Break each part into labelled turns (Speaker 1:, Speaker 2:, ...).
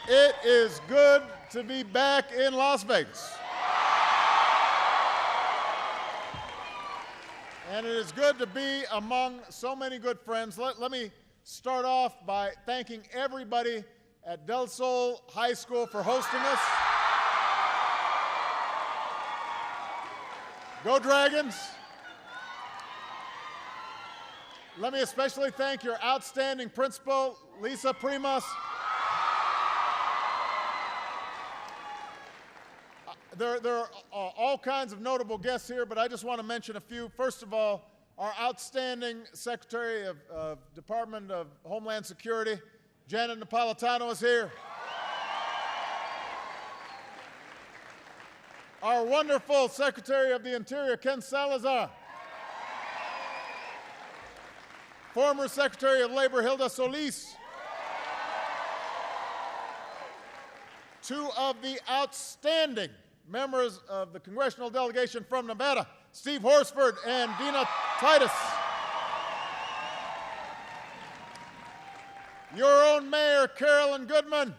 Speaker 1: It is good to be back in Las Vegas. And it is good to be among so many good friends. Let me start off by thanking everybody at Del Sol High School for hosting us. Go Dragons! Let me especially thank your outstanding principal, Lisa Primas. There are all kinds of notable guests here, but I just want to mention a few. First of all, our outstanding Secretary of Department of Homeland Security, Janet Napolitano, is here. Our wonderful Secretary of the Interior, Ken Salazar. Former Secretary of Labor, Hilda Solis. Two of the outstanding members of the congressional delegation from Nevada, Steve Horsford and Dina Titus. Your own mayor, Carolyn Goodman.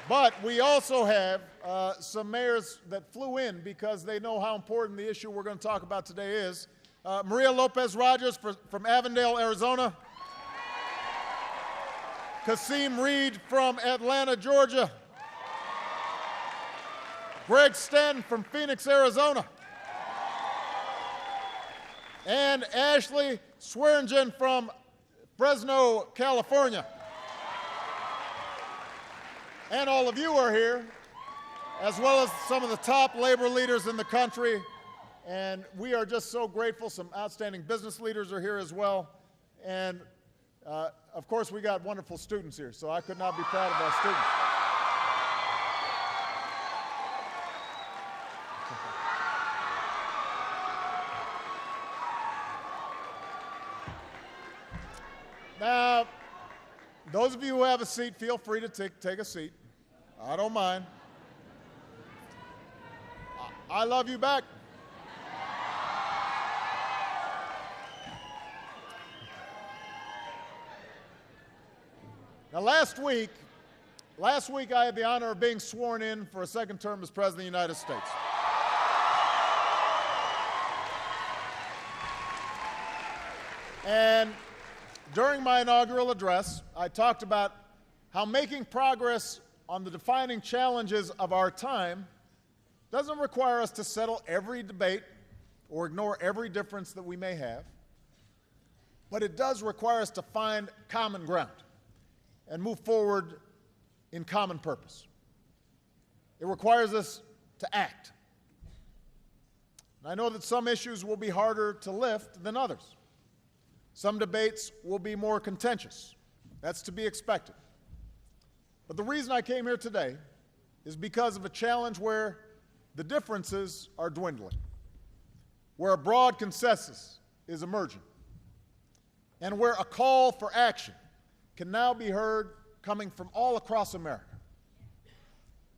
Speaker 1: But we also have some mayors that flew in because they know how important the issue we're going to talk about today is. Maria Lopez Rogers from Avondale, Arizona. Kasim Reed from Atlanta, Georgia. Greg Stanton from Phoenix, Arizona. And Ashley Swearingen from Fresno, California. And all of you are here, as well as some of the top labor leaders in the country. And we are just so grateful. Some outstanding business leaders are here as well. And of course, we got wonderful students here, so I could not be proud of our students. Now, those of you who have a seat, feel free to take a seat. I don't mind. I love you back. Now, last week I had the honor of being sworn in for a second term as President of the United States. And during my inaugural address, I talked about how making progress on the defining challenges of our time doesn't require us to settle every debate or ignore every difference that we may have, but it does require us to find common ground and move forward in common purpose. It requires us to act. And I know that some issues will be harder to lift than others. Some debates will be more contentious. That's to be expected. But the reason I came here today is because of a challenge where the differences are dwindling, where a broad consensus is emerging, and where a call for action can now be heard coming from all across America.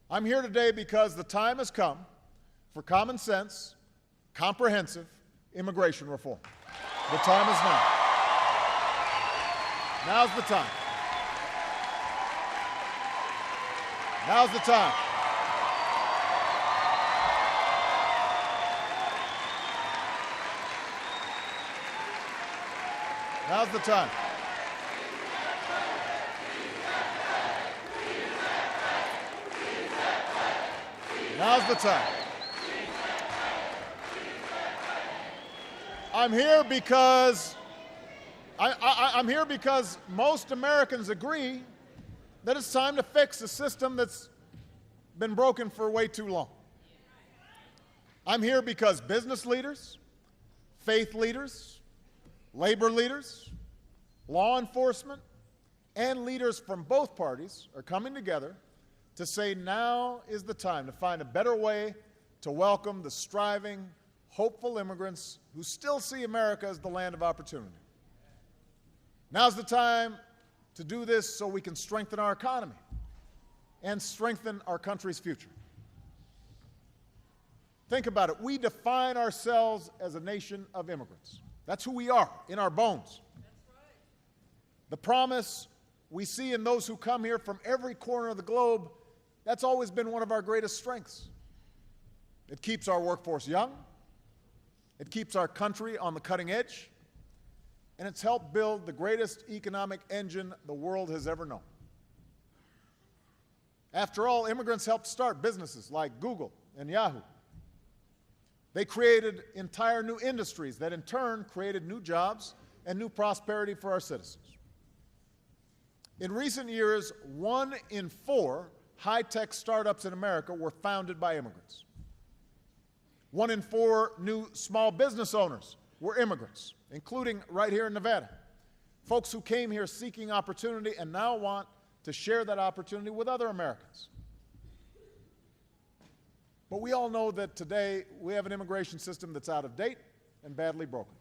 Speaker 1: I'm here today because the time has come for common sense, comprehensive immigration reform. The time is now. Now's the time. Now's the time. Now's the time. Now's the time. I'm here because most Americans agree that it's time to fix a system that's been broken for way too long. I'm here because business leaders, faith leaders, labor leaders, law enforcement, and leaders from both parties are coming together to say now is the time to find a better way to welcome the striving, hopeful immigrants who still see America as the land of opportunity. Now's the time to do this so we can strengthen our economy and strengthen our country's future. Think about it. We define ourselves as a nation of immigrants. That's who we are in our bones. That's right. The promise we see in those who come here from every corner of the globe, that's always been one of our greatest strengths. It keeps our workforce young, it keeps our country on the cutting edge, and it's helped build the greatest economic engine the world has ever known. After all, immigrants helped start businesses like Google and Yahoo. They created entire new industries that in turn created new jobs and new prosperity for our citizens. In recent years, 1 in 4 high-tech startups in America were founded by immigrants. 1 in 4 new small business owners were immigrants, including right here in Nevada. Folks who came here seeking opportunity and now want to share that opportunity with other Americans. But we all know that today we have an immigration system that's out of date and badly broken.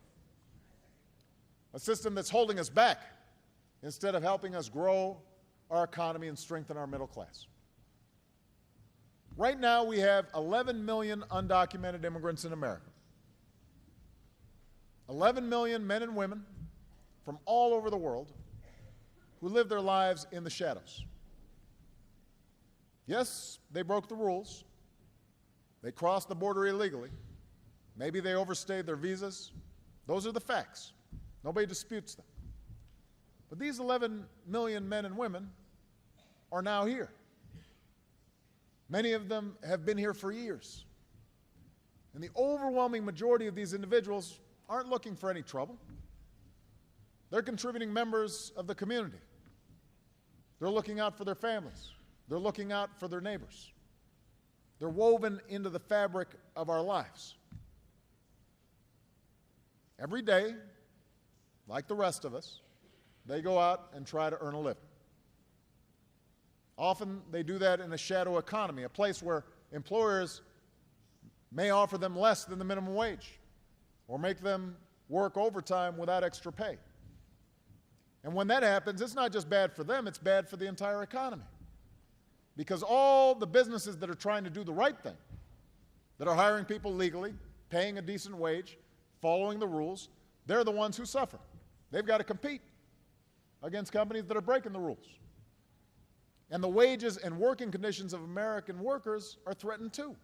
Speaker 1: A system that's holding us back instead of helping us grow our economy and strengthen our middle class. Right now we have 11 million undocumented immigrants in America. 11 million men and women from all over the world who live their lives in the shadows. Yes, they broke the rules. They crossed the border illegally. Maybe they overstayed their visas. Those are the facts. Nobody disputes them. But these 11 million men and women are now here. Many of them have been here for years. And the overwhelming majority of these individuals aren't looking for any trouble. They're contributing members of the community. They're looking out for their families. They're looking out for their neighbors. They're woven into the fabric of our lives. Every day, like the rest of us, they go out and try to earn a living. Often they do that in a shadow economy, a place where employers may offer them less than the minimum wage or make them work overtime without extra pay. And when that happens, it's not just bad for them, it's bad for the entire economy. Because all the businesses that are trying to do the right thing, that are hiring people legally, paying a decent wage, following the rules, they're the ones who suffer. They've got to compete against companies that are breaking the rules. And the wages and working conditions of American workers are threatened too.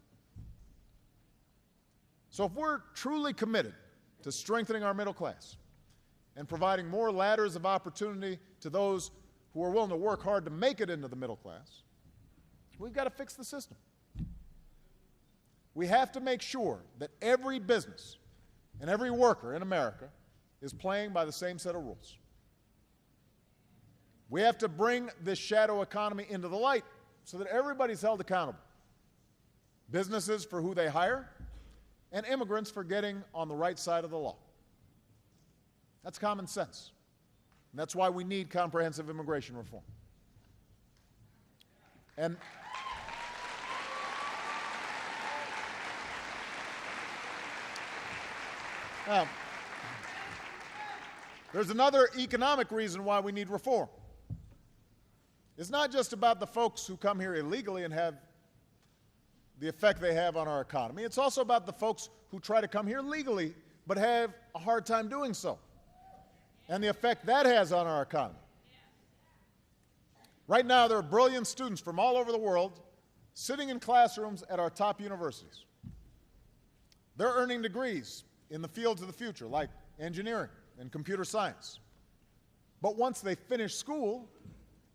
Speaker 1: So if we're truly committed to strengthening our middle class and providing more ladders of opportunity to those who are willing to work hard to make it into the middle class, we've got to fix the system. We have to make sure that every business and every worker in America is playing by the same set of rules. We have to bring this shadow economy into the light so that everybody's held accountable. Businesses for who they hire, and immigrants for getting on the right side of the law. That's common sense. And that's why we need comprehensive immigration reform. And now, there's another economic reason why we need reform. It's not just about the folks who come here illegally and have the effect they have on our economy. It's also about the folks who try to come here legally but have a hard time doing so, and the effect that has on our economy. Right now, there are brilliant students from all over the world sitting in classrooms at our top universities. They're earning degrees in the fields of the future, like engineering and computer science. But once they finish school,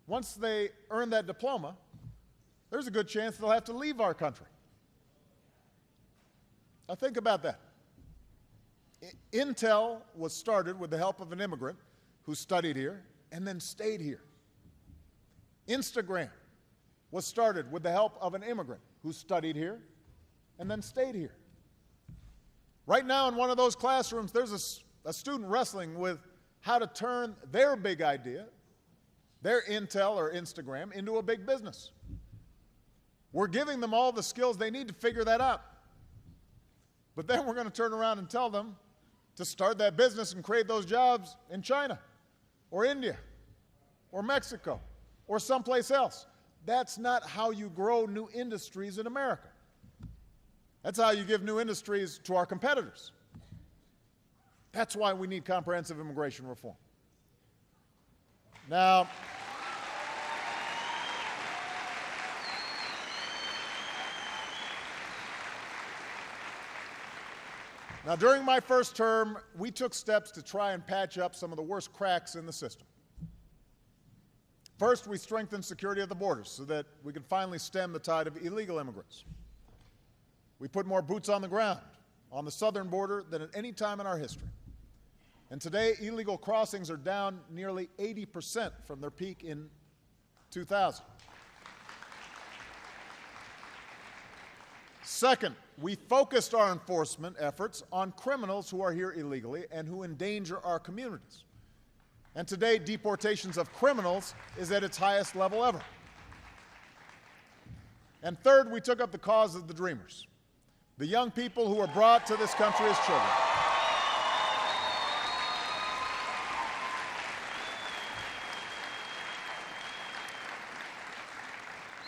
Speaker 1: once they earn that diploma, there's a good chance they'll have to leave our country. Now think about that. Intel was started with the help of an immigrant who studied here and then stayed here. Instagram was started with the help of an immigrant who studied here and then stayed here. Right now in one of those classrooms, there's a student wrestling with how to turn their big idea, their Intel or Instagram, into a big business. We're giving them all the skills they need to figure that out. But then we're going to turn around and tell them to start that business and create those jobs in China or India or Mexico or someplace else. That's not how you grow new industries in America. That's how you give new industries to our competitors. That's why we need comprehensive immigration reform. Now, Now, during my first term, we took steps to try and patch up some of the worst cracks in the system. First, we strengthened security at the borders so that we could finally stem the tide of illegal immigrants. We put more boots on the ground on the southern border than at any time in our history. And today, illegal crossings are down nearly 80% from their peak in 2000. Second, we focused our enforcement efforts on criminals who are here illegally and who endanger our communities. And today, deportations of criminals is at its highest level ever. And third, we took up the cause of the dreamers, the young people who were brought to this country as children.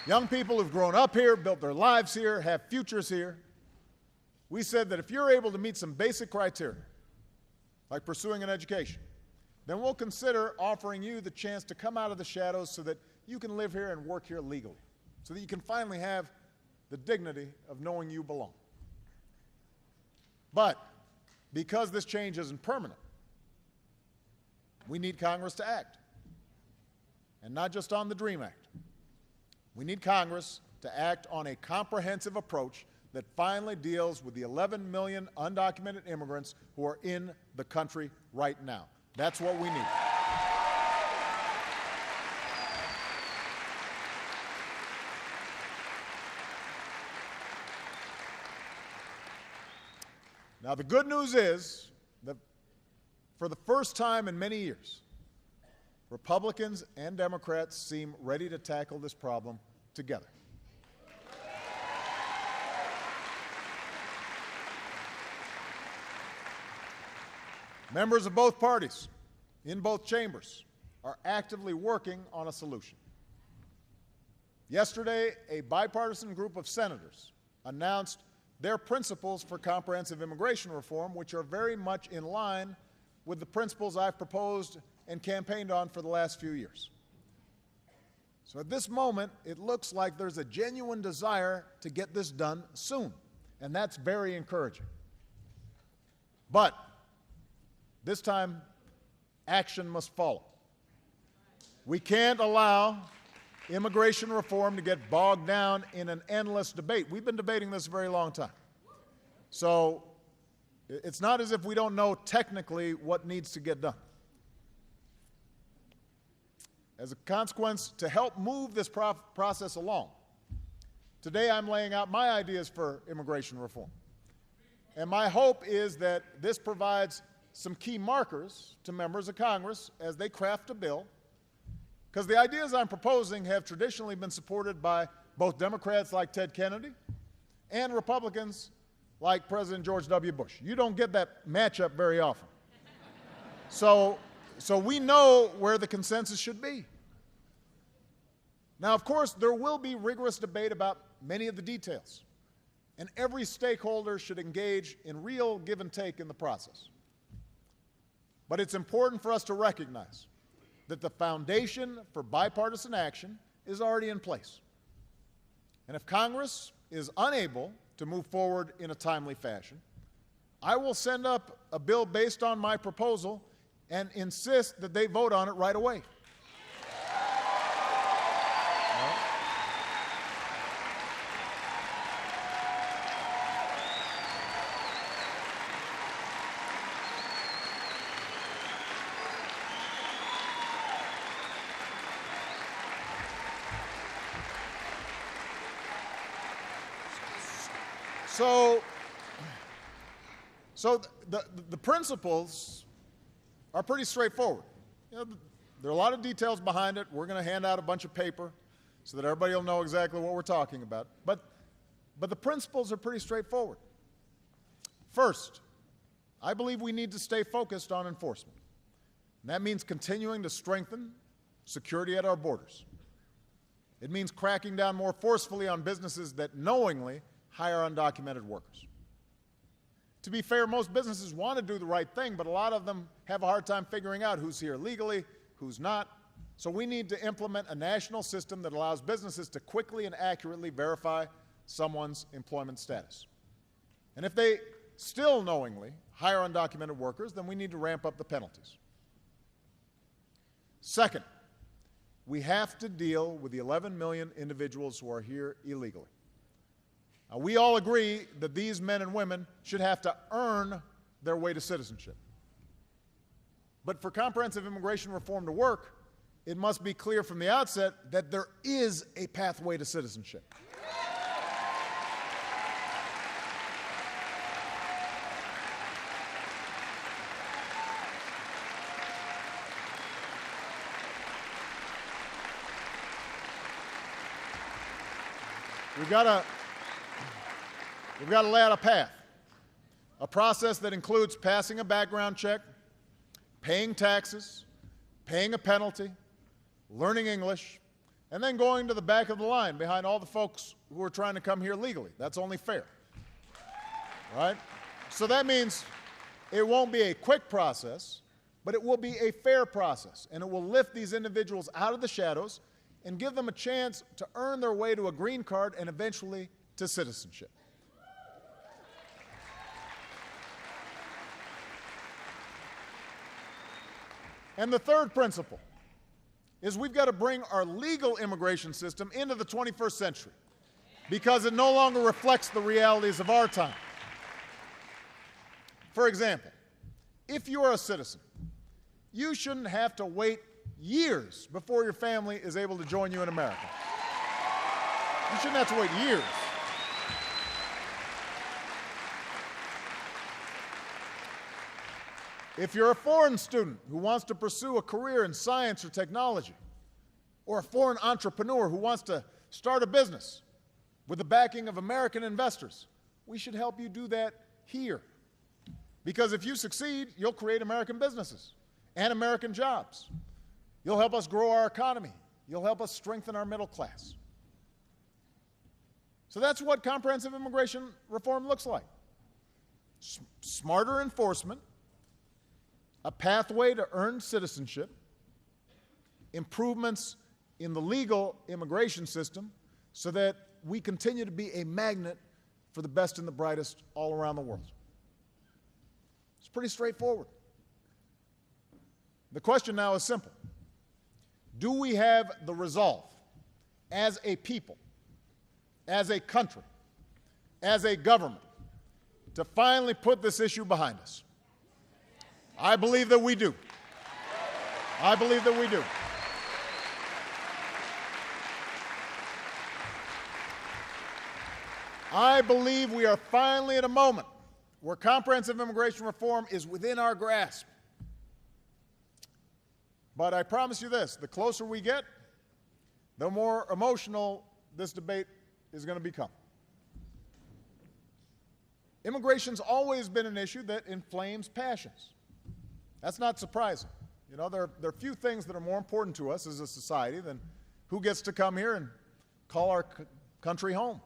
Speaker 1: Young people who've grown up here, built their lives here, have futures here. We said that if you're able to meet some basic criteria, like pursuing an education, then we'll consider offering you the chance to come out of the shadows so that you can live here and work here legally, so that you can finally have the dignity of knowing you belong. But because this change isn't permanent, we need Congress to act, and not just on the DREAM Act. We need Congress to act on a comprehensive approach that finally deals with the 11 million undocumented immigrants who are in the country right now. That's what we need. Now, the good news is that for the first time in many years, Republicans and Democrats seem ready to tackle this problem together. Members of both parties, in both chambers, are actively working on a solution. Yesterday, a bipartisan group of senators announced their principles for comprehensive immigration reform, which are very much in line with the principles I've proposed and campaigned on for the last few years. So at this moment, it looks like there's a genuine desire to get this done soon, and that's very encouraging. But this time, action must follow. We can't allow immigration reform to get bogged down in an endless debate. We've been debating this a very long time. So it's not as if we don't know technically what needs to get done. As a consequence, to help move this process along, today I'm laying out my ideas for immigration reform. And my hope is that this provides some key markers to members of Congress as they craft a bill, because the ideas I'm proposing have traditionally been supported by both Democrats like Ted Kennedy and Republicans like President George W. Bush. You don't get that matchup very often. So we know where the consensus should be. Now, of course, there will be rigorous debate about many of the details, and every stakeholder should engage in real give and take in the process. But it's important for us to recognize that the foundation for bipartisan action is already in place. And if Congress is unable to move forward in a timely fashion, I will send up a bill based on my proposal and insist that they vote on it right away. So the principles are pretty straightforward. You know, there are a lot of details behind it. We're going to hand out a bunch of paper so that everybody will know exactly what we're talking about. But the principles are pretty straightforward. First, I believe we need to stay focused on enforcement. And that means continuing to strengthen security at our borders. It means cracking down more forcefully on businesses that knowingly hire undocumented workers. To be fair, most businesses want to do the right thing, but a lot of them have a hard time figuring out who's here legally, who's not. So we need to implement a national system that allows businesses to quickly and accurately verify someone's employment status. And if they still knowingly hire undocumented workers, then we need to ramp up the penalties. Second, we have to deal with the 11 million individuals who are here illegally. Now, we all agree that these men and women should have to earn their way to citizenship. But for comprehensive immigration reform to work, it must be clear from the outset that there is a pathway to citizenship. We've got to lay out a path, a process that includes passing a background check, paying taxes, paying a penalty, learning English, and then going to the back of the line behind all the folks who are trying to come here legally. That's only fair, right? So that means it won't be a quick process, but it will be a fair process, and it will lift these individuals out of the shadows and give them a chance to earn their way to a green card and eventually to citizenship. And the third principle is we've got to bring our legal immigration system into the 21st century because it no longer reflects the realities of our time. For example, if you are a citizen, you shouldn't have to wait years before your family is able to join you in America. You shouldn't have to wait years. If you're a foreign student who wants to pursue a career in science or technology, or a foreign entrepreneur who wants to start a business with the backing of American investors, we should help you do that here. Because if you succeed, you'll create American businesses and American jobs. You'll help us grow our economy. You'll help us strengthen our middle class. So that's what comprehensive immigration reform looks like. Smarter enforcement, a pathway to earn citizenship, improvements in the legal immigration system so that we continue to be a magnet for the best and the brightest all around the world. It's pretty straightforward. The question now is simple. Do we have the resolve as a people, as a country, as a government, to finally put this issue behind us? I believe that we do. I believe that we do. I believe we are finally at a moment where comprehensive immigration reform is within our grasp. But I promise you this, the closer we get, the more emotional this debate is going to become. Immigration's always been an issue that inflames passions. That's not surprising. You know, there are few things that are more important to us as a society than who gets to come here and call our country home.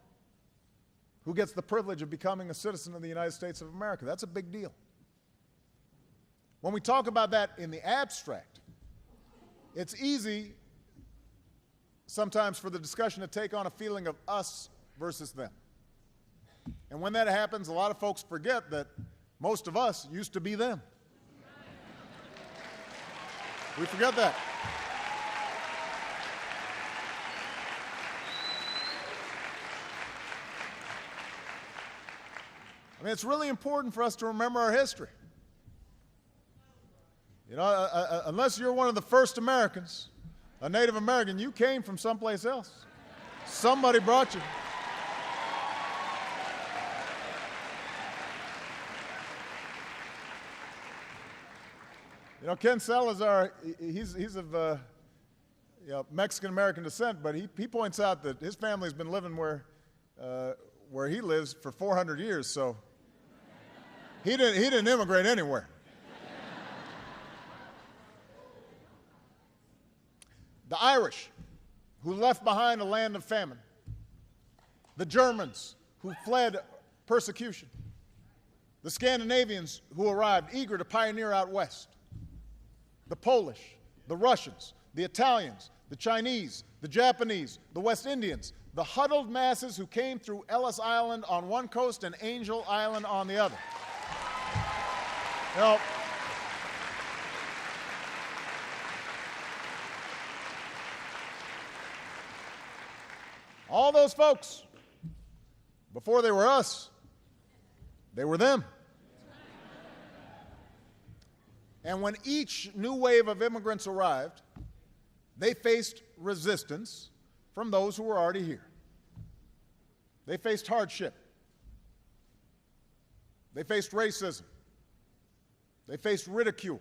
Speaker 1: Who gets the privilege of becoming a citizen of the United States of America. That's a big deal. When we talk about that in the abstract, it's easy sometimes for the discussion to take on a feeling of us versus them. And when that happens, a lot of folks forget that most of us used to be them. We forget that. I mean, it's really important for us to remember our history. You know, unless you're one of the first Americans, a Native American, you came from someplace else. Somebody brought you. You know, Ken Salazar, he's of Mexican-American descent, but he points out that his family's been living where he lives for 400 years, so he didn't immigrate anywhere. The Irish, who left behind a land of famine. The Germans, who fled persecution. The Scandinavians, who arrived eager to pioneer out west. The Polish, the Russians, the Italians, the Chinese, the Japanese, the West Indians, the huddled masses who came through Ellis Island on one coast and Angel Island on the other. You know, all those folks, before they were us, they were them. And when each new wave of immigrants arrived, they faced resistance from those who were already here. They faced hardship. They faced racism. They faced ridicule.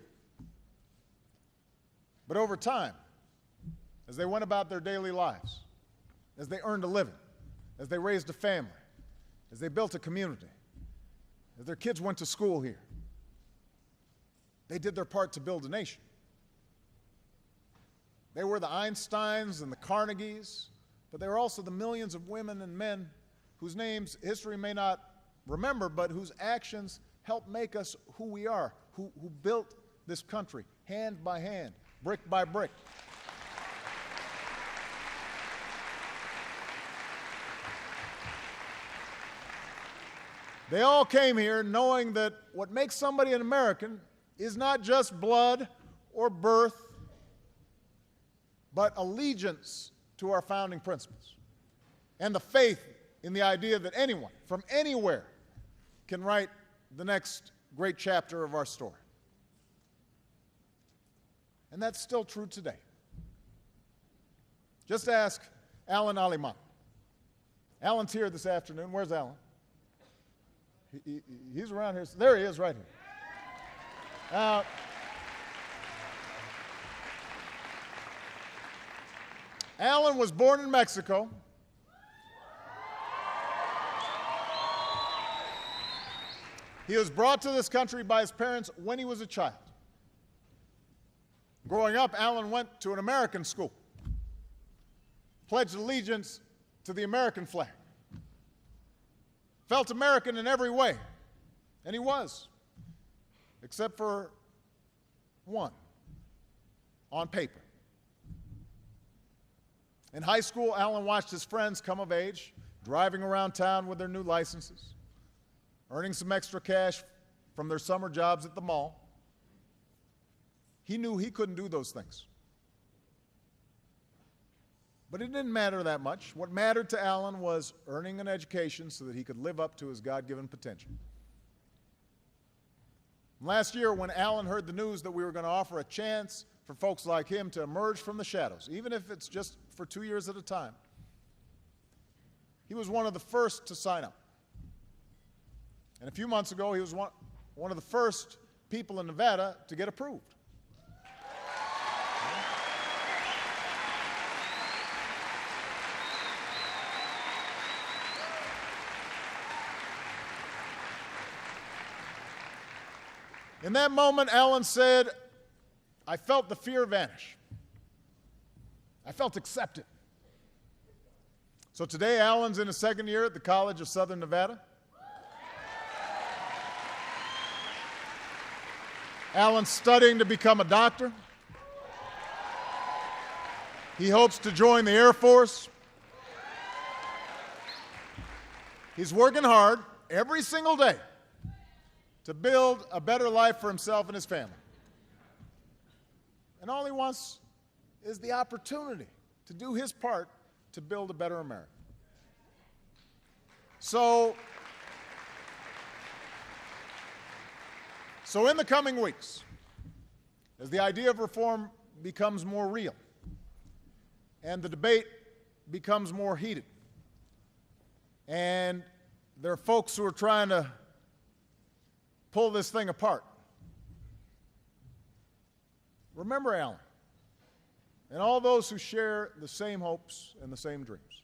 Speaker 1: But over time, as they went about their daily lives, as they earned a living, as they raised a family, as they built a community, as their kids went to school here, they did their part to build a nation. They were the Einsteins and the Carnegies, but they were also the millions of women and men whose names history may not remember, but whose actions helped make us who we are, who built this country hand by hand, brick by brick. They all came here knowing that what makes somebody an American is not just blood or birth, but allegiance to our founding principles and the faith in the idea that anyone from anywhere can write the next great chapter of our story. And that's still true today. Just ask Alan Aliman. Alan's here this afternoon. Where's Alan? He's around here. There he is, right here. Now, Alan was born in Mexico. He was brought to this country by his parents when he was a child. Growing up, Alan went to an American school, pledged allegiance to the American flag, felt American in every way, and he was, except for one, on paper. In high school, Alan watched his friends come of age, driving around town with their new licenses, earning some extra cash from their summer jobs at the mall. He knew he couldn't do those things. But it didn't matter that much. What mattered to Alan was earning an education so that he could live up to his God-given potential. Last year, when Alan heard the news that we were going to offer a chance for folks like him to emerge from the shadows, even if it's just for 2 years at a time, he was one of the first to sign up. And a few months ago, he was one of the first people in Nevada to get approved. In that moment, Alan said, I felt the fear vanish. I felt accepted. So today, Alan's in his second year at the College of Southern Nevada. Alan's studying to become a doctor. He hopes to join the Air Force. He's working hard every single day to build a better life for himself and his family. And all he wants is the opportunity to do his part to build a better America. So in the coming weeks, as the idea of reform becomes more real and the debate becomes more heated, and there are folks who are trying to pull this thing apart, remember Alan and all those who share the same hopes and the same dreams.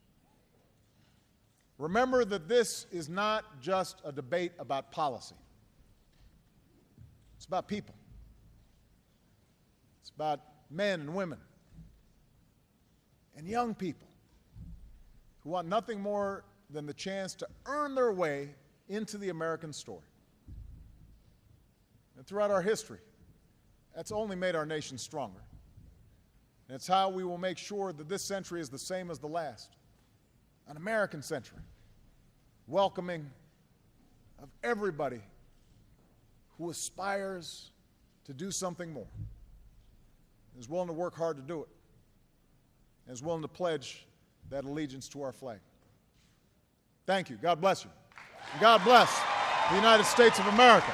Speaker 1: Remember that this is not just a debate about policy. It's about people. It's about men and women and young people who want nothing more than the chance to earn their way into the American story. And throughout our history, that's only made our nation stronger. And it's how we will make sure that this century is the same as the last, an American century, welcoming of everybody who aspires to do something more, is willing to work hard to do it, and is willing to pledge that allegiance to our flag. Thank you. God bless you. And God bless the United States of America.